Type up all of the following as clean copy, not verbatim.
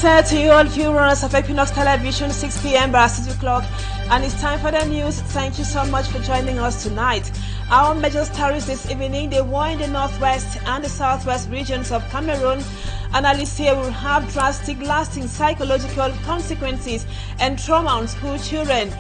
Good to you all viewers of Equinoxe Television, 6 p.m. by 6 o'clock, and it's time for the news. Thank you so much for joining us tonight. Our major stories this evening: the war in the northwest and the southwest regions of Cameroon. Analysts here will have drastic, lasting psychological consequences and trauma on school children.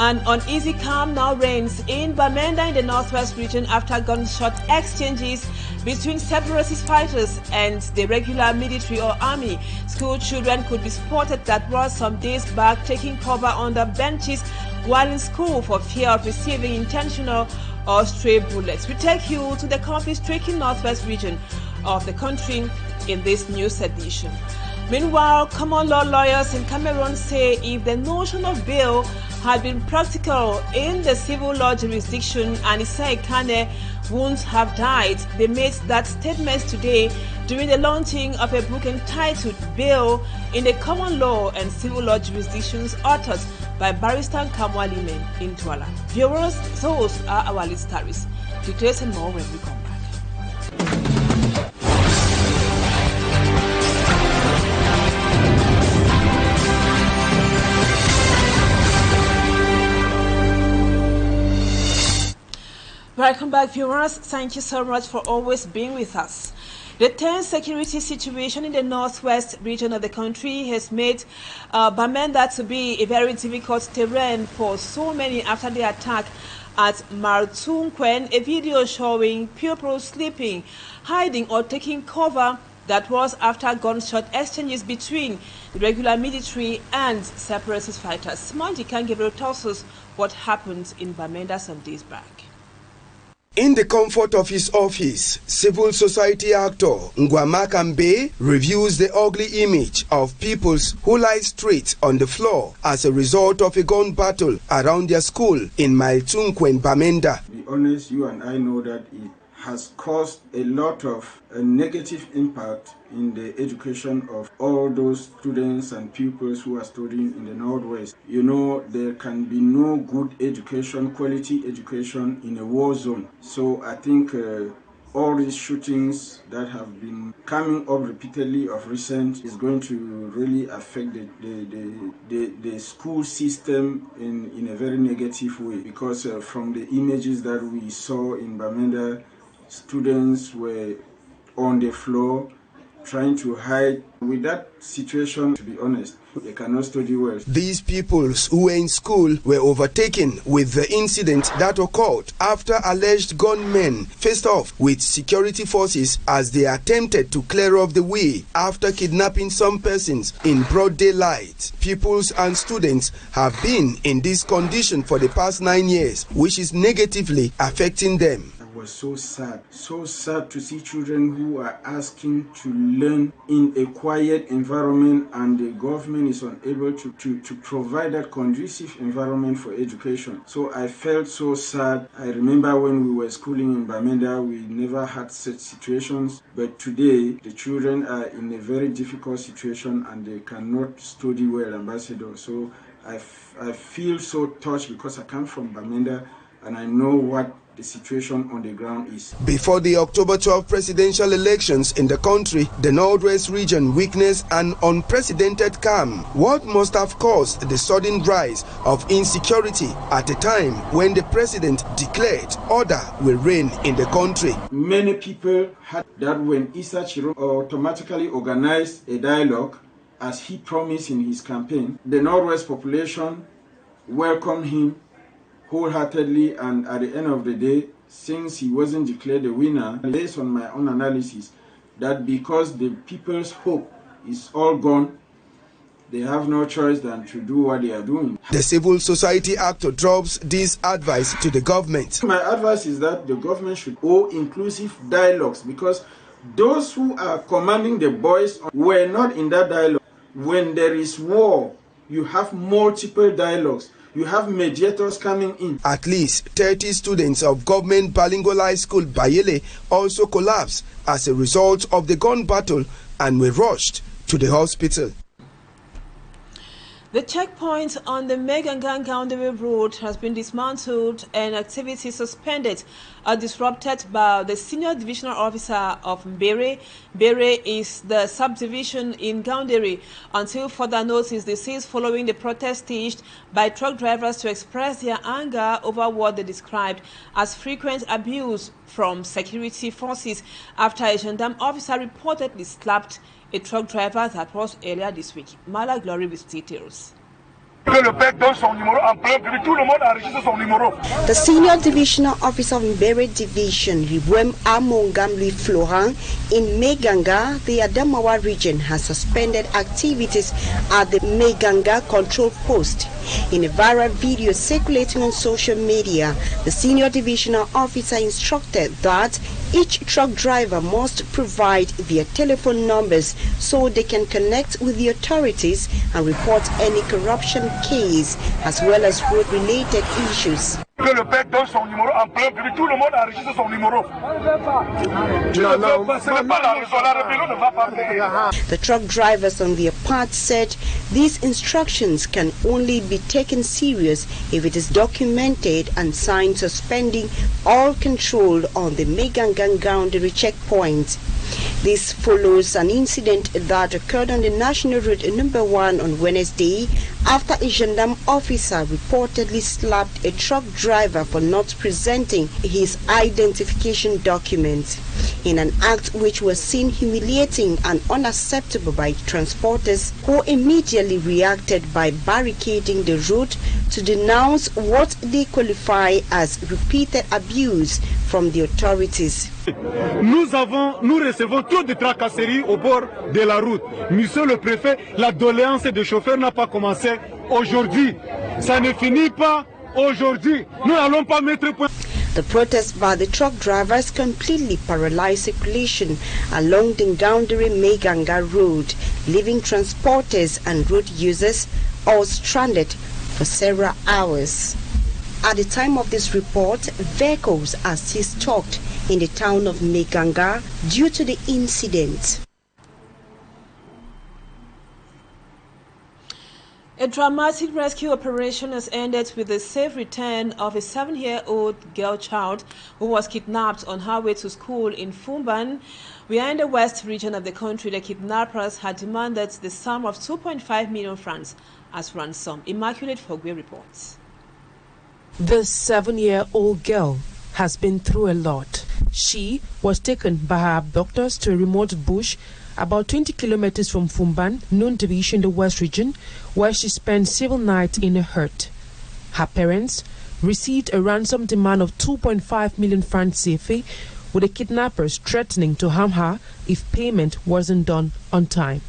An uneasy calm now reigns in Bamenda in the northwest region after gunshot exchanges between separatist fighters and the regular military or army. School children could be spotted that was some days back taking cover under benches while in school for fear of receiving intentional or stray bullets. We take you to the conflict-stricken northwest region of the country in this news edition. Meanwhile, common law lawyers in Cameroon say if the notion of bail had been practical in the civil law jurisdiction, Anissa Ekane wouldn't have died. They made that statement today during the launching of a book entitled Bail in the Common Law and Civil Law Jurisdictions, authored by Barrister in Douala. Viewers, those are our lead stories. Details and more when we come back. Welcome back, viewers. Thank you so much for always being with us. The tense security situation in the northwest region of the country has made Bamenda to be a very difficult terrain for so many after the attack at Martunkwen, a video showing pupils sleeping, hiding or taking cover that was after gunshot exchanges between the regular military and separatist fighters. Manji Kangevero tells us what happened in Bamenda some days back. In the comfort of his office, civil society actor Ngwama Kambe reviews the ugly image of peoples who lie straight on the floor as a result of a gun battle around their school in Martunkwen, Bamenda. To be honest, you and I know that it has caused a lot of negative impact in the education of all those students and pupils who are studying in the Northwest. You know, there can be no good education, quality education in a war zone. So I think all these shootings that have been coming up repeatedly of recent is going to really affect the school system in a very negative way, because from the images that we saw in Bamenda, students were on the floor trying to hide. With that situation, to be honest, they cannot study well. These pupils who were in school were overtaken with the incident that occurred after alleged gunmen faced off with security forces as they attempted to clear off the way after kidnapping some persons in broad daylight. Pupils and students have been in this condition for the past 9 years, which is negatively affecting them. Was so sad to see children who are asking to learn in a quiet environment, and the government is unable to provide that conducive environment for education. So I felt so sad. I remember when we were schooling in Bamenda, we never had such situations, but today the children are in a very difficult situation and they cannot study well, Ambassador. So I feel so touched because I come from Bamenda and I know what the situation on the ground is. Before the October 12 presidential elections in the country, the Northwest region witnessed an unprecedented calm. What must have caused the sudden rise of insecurity at a time when the president declared order will reign in the country? Many people had that when Issa Chiro automatically organized a dialogue as he promised in his campaign, the Northwest population welcomed him wholeheartedly, and at the end of the day, since he wasn't declared the winner, based on my own analysis, that because the people's hope is all gone, they have no choice than to do what they are doing. The civil society actor drops this advice to the government. My advice is that the government should hold inclusive dialogues, because those who are commanding the boys were not in that dialogue. When there is war, you have multiple dialogues. You have mediators coming in. At least 30 students of government bilingual high school Bayele also collapsed as a result of the gun battle and were rushed to the hospital. The checkpoint on the Megangan-Gaundere Road has been dismantled and activity suspended or disrupted by the Senior Divisional Officer of Mbere. Mbere is the subdivision in Gaundere. Until further notice, this is following the protest staged by truck drivers to express their anger over what they described as frequent abuse from security forces after a gendarme officer reportedly slapped a truck driver. That was earlier this week. Mala Glory with details. The Senior Divisional Officer of Mbere Division, Ribwem Amongamli Florent, in Meganga, the Adamawa region, has suspended activities at the Meganga Control Post. In a viral video circulating on social media, the Senior Divisional Officer instructed that each truck driver must provide their telephone numbers so they can connect with the authorities and report any corruption case as well as road-related issues. The truck drivers on their part said these instructions can only be taken serious if it is documented and signed suspending all control on the Megangan-Gaundere checkpoint. This follows an incident that occurred on the National Road number 1 on Wednesday after a gendarme officer reportedly slapped a truck driver for not presenting his identification documents, in an act which was seen humiliating and unacceptable by transporters, who immediately reacted by barricading the road to denounce what they qualify as repeated abuse from the authorities. Nous recevons trop de tracasseries au bord de la route. Monsieur le préfet, la doléance des chauffeurs n'a pas commencé aujourd'hui. Ça ne finit pas aujourd'hui. Nous n'allons pas mettre point. The protest by the truck drivers completely paralyzed circulation along the Gaundere-Meganga road, leaving transporters and road users all stranded for several hours. At the time of this report, vehicles are still stopped in the town of Meganga due to the incident. A dramatic rescue operation has ended with the safe return of a 7-year-old girl child who was kidnapped on her way to school in Fumban. We are in the west region of the country. The kidnappers had demanded the sum of 2.5 million francs as ransom. Immaculate Fogwe reports. The 7-year-old girl has been through a lot. She was taken by her abductors to a remote bush about 20 kilometers from Fumban, Nous division, the West region, where she spent several nights in a hut. Her parents received a ransom demand of 2.5 million francs CFA, with the kidnappers threatening to harm her if payment wasn't done on time.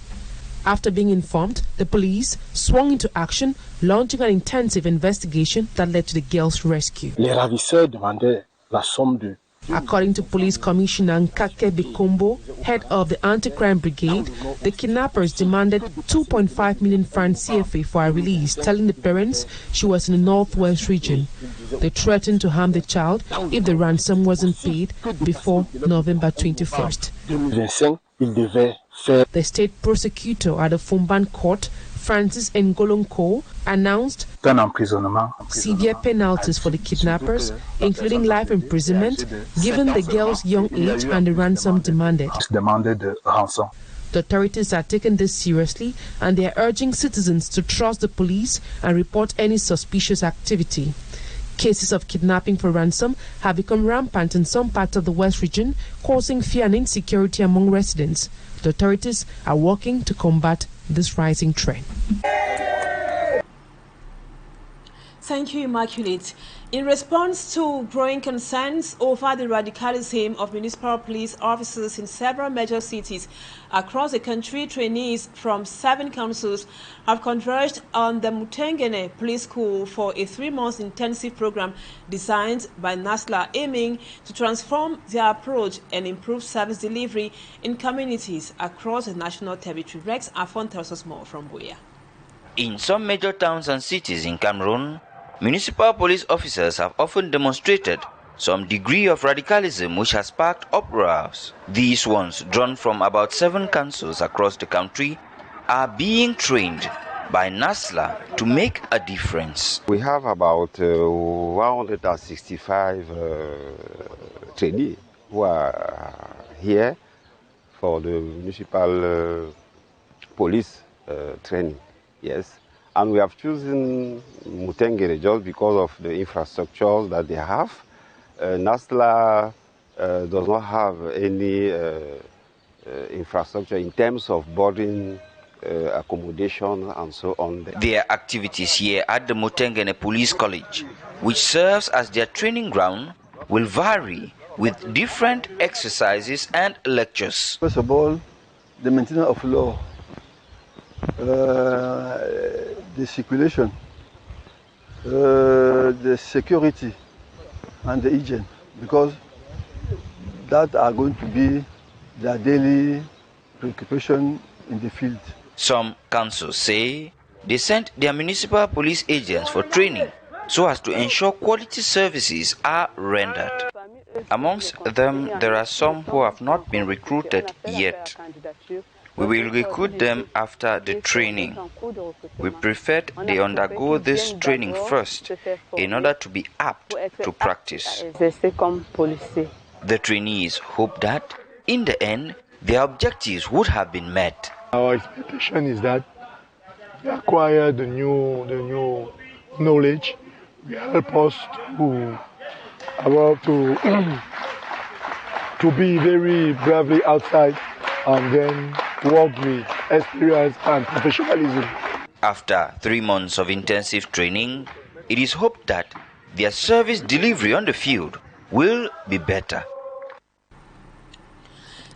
After being informed, the police swung into action, launching an intensive investigation that led to the girl's rescue. Les ravisseurs demandaient la somme de. According to Police Commissioner Nkake Bikombo, head of the Anti-Crime Brigade, the kidnappers demanded 2.5 million francs CFA for her release, telling the parents she was in the northwest region. They threatened to harm the child if the ransom wasn't paid before November 21st. The state prosecutor at the Fumban court, Francis Ngolonko, announced severe penalties for the kidnappers, including life imprisonment, given the girl's young age and the ransom demanded. The authorities are taking this seriously, and they are urging citizens to trust the police and report any suspicious activity. Cases of kidnapping for ransom have become rampant in some parts of the West region, causing fear and insecurity among residents. The authorities are working to combat this rising trend. Thank you, Immaculate. In response to growing concerns over the radicalism of municipal police officers in several major cities across the country, trainees from 7 councils have converged on the Mutengene Police School for a 3-month intensive program designed by NASLA, aiming to transform their approach and improve service delivery in communities across the national territory. Rex Afon tells us more from Buea. In some major towns and cities in Cameroon, municipal police officers have often demonstrated some degree of radicalism which has sparked uproars. These ones, drawn from about 7 councils across the country, are being trained by NASLA to make a difference. We have about 165 trainees who are here for the municipal police training, yes. And we have chosen Mutengere just because of the infrastructures that they have. NASLA does not have any infrastructure in terms of boarding, accommodation, and so on. Their activities here at the Mutengene Police College, which serves as their training ground, will vary with different exercises and lectures. First of all, the maintenance of law, the circulation, the security, and the hygiene, because that are going to be their daily preoccupation in the field. Some councils say they sent their municipal police agents for training so as to ensure quality services are rendered. Amongst them, there are some who have not been recruited yet. We will recruit them after the training. We prefer they undergo this training first in order to be apt to practice. The trainees hope that, in the end, their objectives would have been met. Our expectation is that we acquire the new knowledge. We help us to be very bravely outside and then work with experience and professionalism. After 3 months of intensive training, it is hoped that their service delivery on the field will be better.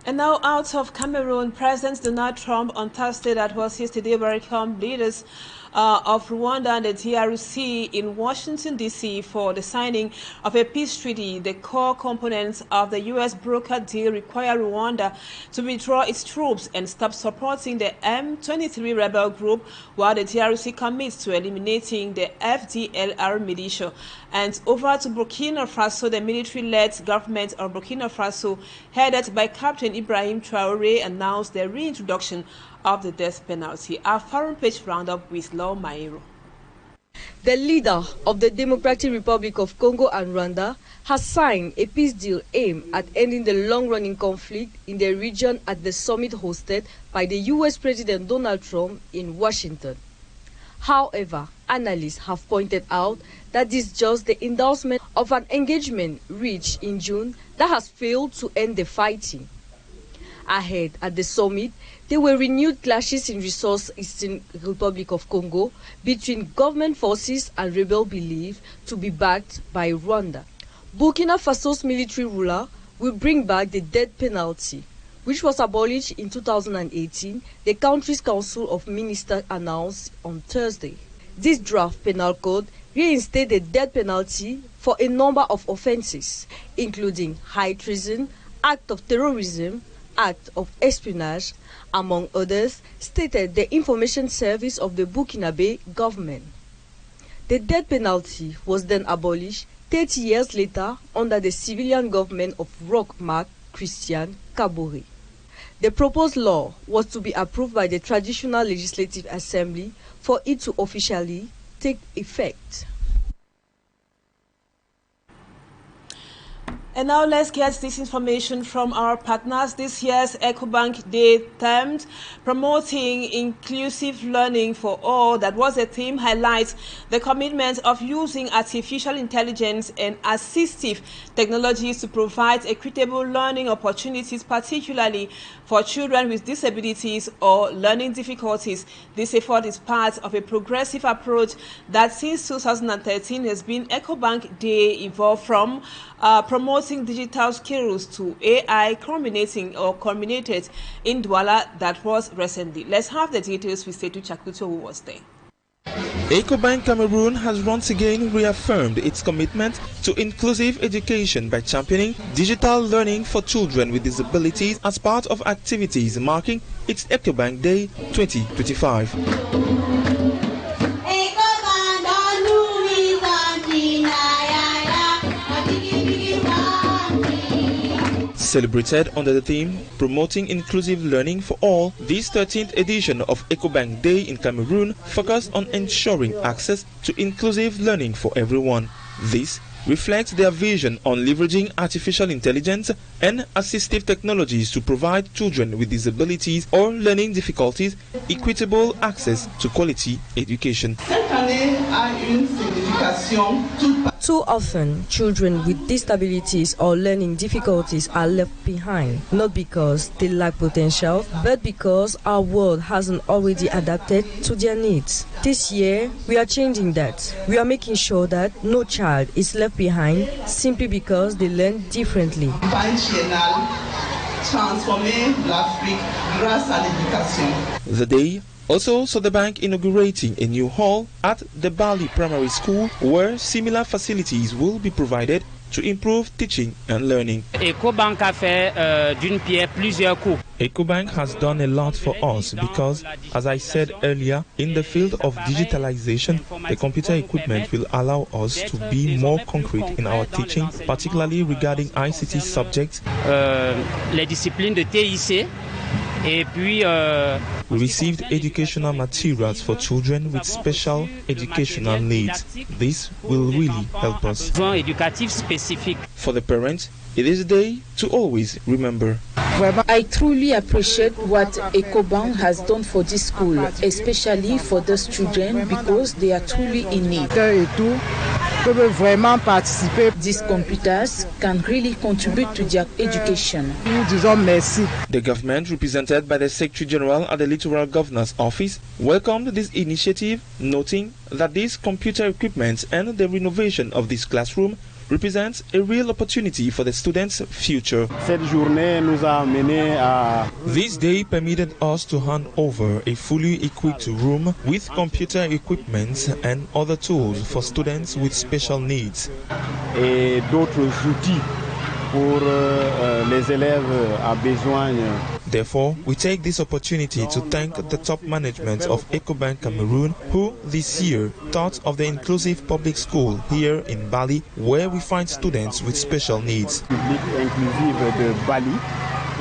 And now out of Cameroon, President Donald Trump on Thursday, that was yesterday, welcomed leaders of Rwanda and the DRC in Washington, D.C. for the signing of a peace treaty. The core components of the U.S. broker deal require Rwanda to withdraw its troops and stop supporting the M23 rebel group, while the DRC commits to eliminating the FDLR militia. And over to Burkina Faso, the military-led government of Burkina Faso, headed by Captain Ibrahim Traoré, announced the reintroduction of the death penalty. Our foreign page roundup with Law Mairo. The leader of the Democratic Republic of Congo and Rwanda has signed a peace deal aimed at ending the long-running conflict in the region at the summit hosted by the U.S. President Donald Trump in Washington. However, analysts have pointed out that this is just the endorsement of an engagement reached in June that has failed to end the fighting. Ahead at the summit, there were renewed clashes in Resource-Eastern Republic of Congo between government forces and rebels believed to be backed by Rwanda. Burkina Faso's military ruler will bring back the death penalty, which was abolished in 2018, the country's Council of Ministers announced on Thursday. This draft penal code reinstates the death penalty for a number of offenses, including high treason, act of terrorism, act of espionage, among others, stated the information service of the Burkinabe government. The death penalty was then abolished 30 years later under the civilian government of Roch-Marc Christian Kabore. The proposed law was to be approved by the Traditional Legislative Assembly for it to officially take effect. And now let's get this information from our partners. This year's Ecobank Day termed Promoting Inclusive Learning for All. That was a theme highlights the commitment of using artificial intelligence and assistive technologies to provide equitable learning opportunities, particularly for children with disabilities or learning difficulties. This effort is part of a progressive approach that since 2013 has been Ecobank Day, evolved from promoting digital skills to AI culminated in Douala that was recently. Let's have the details with Setu Chakuto, who was there. Ecobank Cameroon has once again reaffirmed its commitment to inclusive education by championing digital learning for children with disabilities as part of activities marking its Ecobank Day 2025. Celebrated under the theme Promoting Inclusive Learning for All, this 13th edition of Ecobank Day in Cameroon focused on ensuring access to inclusive learning for everyone. This reflects their vision on leveraging artificial intelligence and assistive technologies to provide children with disabilities or learning difficulties equitable access to quality education. Too often, children with disabilities or learning difficulties are left behind, not because they lack potential, but because our world hasn't already adapted to their needs. This year, we are changing that. We are making sure that no child is left behind simply because they learn differently. The day also saw the bank inaugurating a new hall at the Bali Primary School where similar facilities will be provided to improve teaching and learning. Ecobank has done a lot for us because, as I said earlier, in the field of digitalization, the computer equipment will allow us to be more concrete in our teaching, particularly regarding ICT subjects. Les disciplines de TIC. We received educational materials for children with special educational needs. This will really help us. For the parents, it is a day to always remember. I truly appreciate what Ecobank has done for this school, especially for those children because they are truly in need. These computers can really contribute to their education. The government, represented by the Secretary General at the Littoral Governor's Office, welcomed this initiative, noting that this computer equipment and the renovation of this classroom represents a real opportunity for the students' future. This day permitted us to hand over a fully equipped room with computer equipment and other tools for students with special needs. Et d'autres outils pour les élèves à besoin. Therefore, we take this opportunity to thank the top management of Ecobank Cameroon, who this year thought of the inclusive public school here in Bali, where we find students with special needs. Public inclusive de Bali,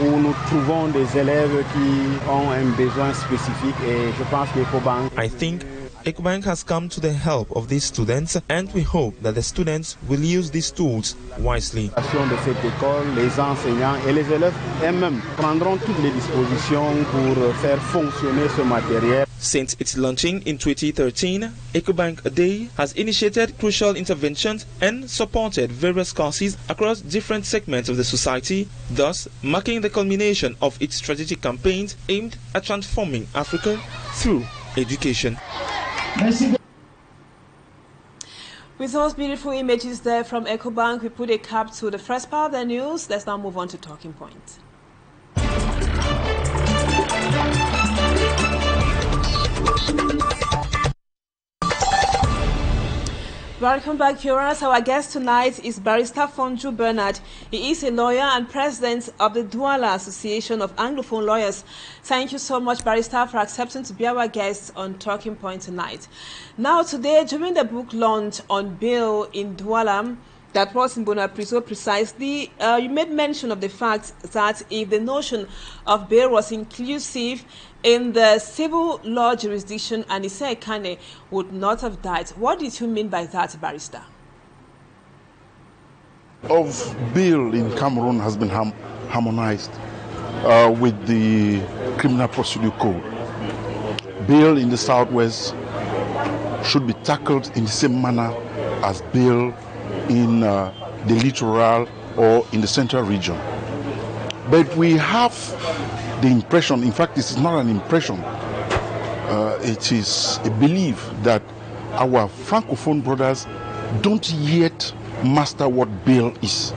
où nous trouvons des élèves qui ont un besoin spécifique, et je pense que Ecobank. I think Ecobank has come to the help of these students, and we hope that the students will use these tools wisely. De cette école, les enseignants et les élèves eux-mêmes prendront toutes les dispositions pour faire fonctionner ce matériel. Since its launching in 2013, Ecobank Day has initiated crucial interventions and supported various causes across different segments of the society, thus marking the culmination of its strategic campaigns aimed at transforming Africa through education. With those beautiful images there from Ecobank, we put a cap to the first part of the news. Let's now move on to Talking Point. Welcome back, viewers. Our guest tonight is Barrister FONJU Bernard. He is a lawyer and president of the Douala Association of Anglophone Lawyers. Thank you so much, Barrister, for accepting to be our guest on Talking Point tonight. Now, today, during the book launch on bail in Douala, that was in Bonapriso precisely, you made mention of the fact that if the notion of bail was inclusive in the civil law jurisdiction, Anise Kane would not have died. What did you mean by that, Barrister? Of bail in Cameroon has been harmonized with the Criminal Procedure Code. Bail in the Southwest should be tackled in the same manner as bail in the littoral or in the central region. But we have the impression, in fact this is not an impression, it is a belief that our Francophone brothers don't yet master what bail is.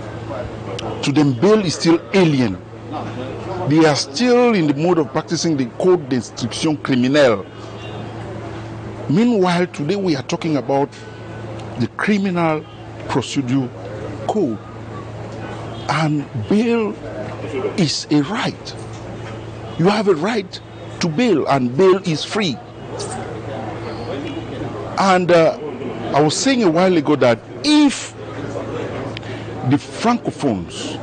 To them, bail is still alien. They are still in the mode of practicing the Code d'instruction criminelle. Meanwhile, today we are talking about the Criminal Procedure Code, and bail is a right. You have a right to bail, and bail is free. And I was saying a while ago that if the Francophones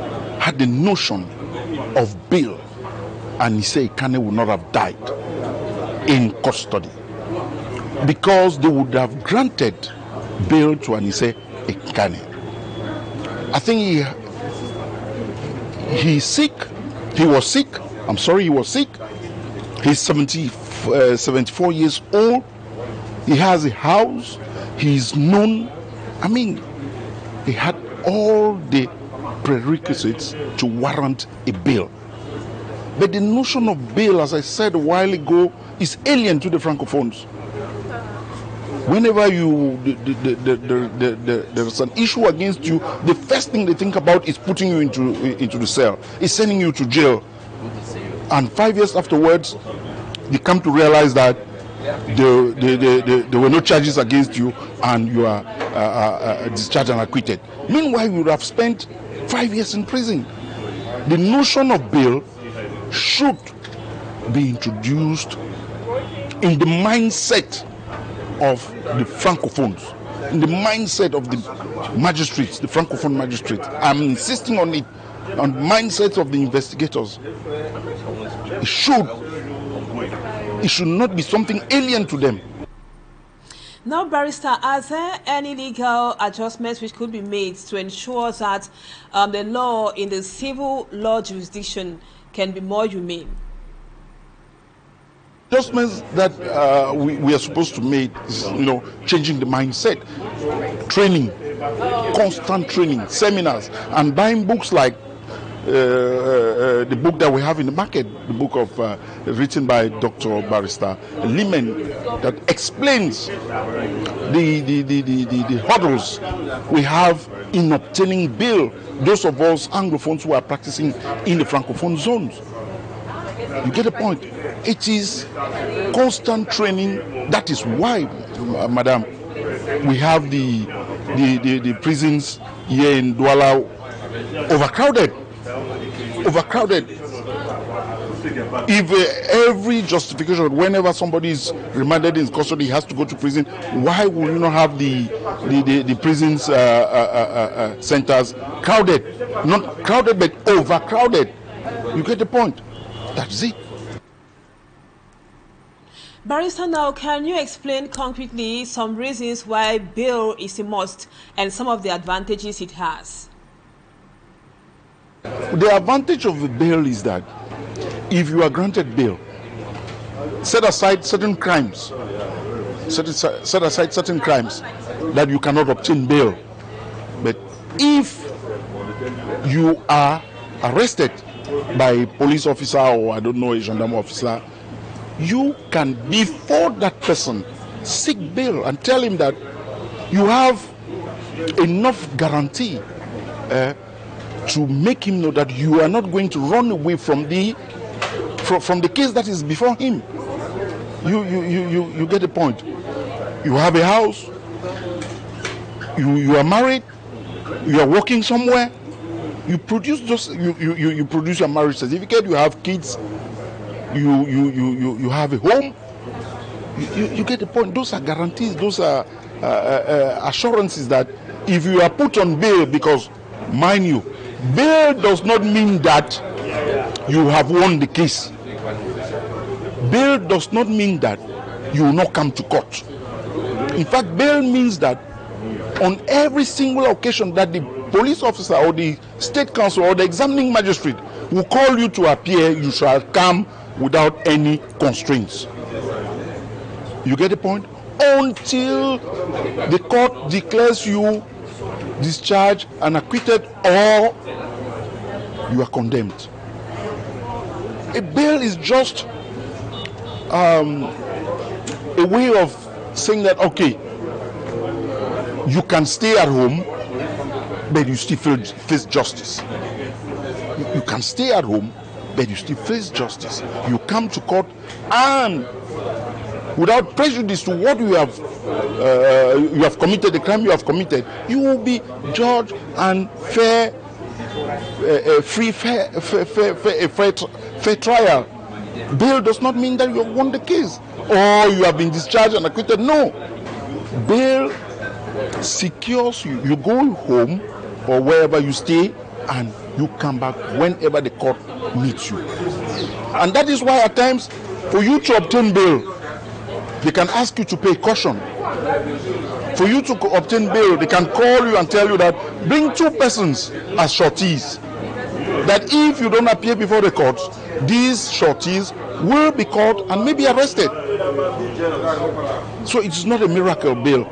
had the notion of bail, and he said Kane would not have died in custody, because they would have granted bail to Anise Ekane. I think he's sick. He was sick. I'm sorry, he was sick. He's 74 years old. He has a house. He's known. I mean, he had all the prerequisites to warrant a bail. But the notion of bail, as I said a while ago, is alien to the Francophones. Whenever there's an issue against you, the first thing they think about is putting you into the cell, is sending you to jail. And 5 years afterwards, they come to realize that there were no charges against you and you are discharged and acquitted. Meanwhile, you would have spent 5 years in prison. The notion of bail should be introduced in the mindset of the Francophones, in the mindset of the magistrates, the Francophone magistrates. I'm insisting on it, on the mindset of the investigators. It should not be something alien to them. Now, Barrister, are there any legal adjustments which could be made to ensure that the law in the civil law jurisdiction can be more humane? Adjustments that we are supposed to make is, changing the mindset, training, constant training, seminars, and buying books like the book that we have in the market, the book of written by Dr. Barrister Limen, that explains the hurdles we have in obtaining bail, those of us Anglophones who are practicing in the Francophone zones. You get the point? It is constant training. That is why, Madam, we have the prisons here in Douala overcrowded. If every justification, whenever somebody is remanded in custody, he has to go to prison, why would you not have the prisons centers crowded? Not crowded, but overcrowded. You get the point? That's it. Barrister, now can you explain concretely some reasons why bail is a must and some of the advantages it has? The advantage of the bail is that if you are granted bail, set aside certain crimes that you cannot obtain bail. But if you are arrested by a police officer or, I don't know, a gendarme officer, you can, before that person, seek bail and tell him that you have enough guarantee to make him know that you are not going to run away from the case that is before him. You get the point. You have a house, you are married, you are working somewhere, you produce you produce your marriage certificate, you have kids, you have a home. You get the point. Those are guarantees, those are assurances that if you are put on bail, because mind you, bail does not mean that you have won the case. Bail does not mean that you will not come to court. In fact, bail means that on every single occasion that the police officer or the state council or the examining magistrate will call you to appear, you shall come without any constraints. You get the point? Until the court declares you discharged and acquitted or you are condemned. A bail is just a way of saying that, okay, you can stay at home, but you still face justice. You can stay at home, but you still face justice. You come to court and without prejudice to what you have committed, the crime you have committed, you will be judged and fair trial. Bail does not mean that you have won the case or you have been discharged and acquitted. No. Bail secures you. You go home or wherever you stay and you come back whenever the court needs you. And that is why at times, for you to obtain bail, they can ask you to pay caution. For you to obtain bail, they can call you and tell you that bring 2 persons as sureties. That if you don't appear before the court, these sureties will be caught and may be arrested. So it's not a miracle bail.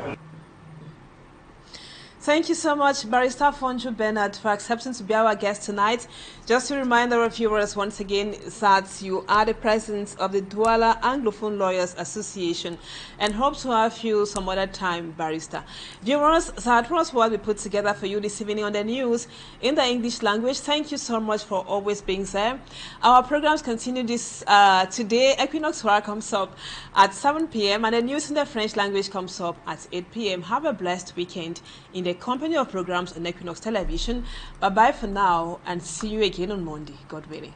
Thank you so much, Barrister FONJU Bernard, for accepting to be our guest tonight. Just to remind our viewers once again that you are the president of the Douala Anglophone Lawyers Association and hope to have you some other time, Barrister. Viewers, that was what we put together for you this evening on the news in the English language. Thank you so much for always being there. Our programs continue this today. Equinoxe comes up at 7 p.m. and the news in the French language comes up at 8 p.m. Have a blessed weekend in the company of programs on Equinoxe Television. Bye-bye for now and see you again on Monday, God willing.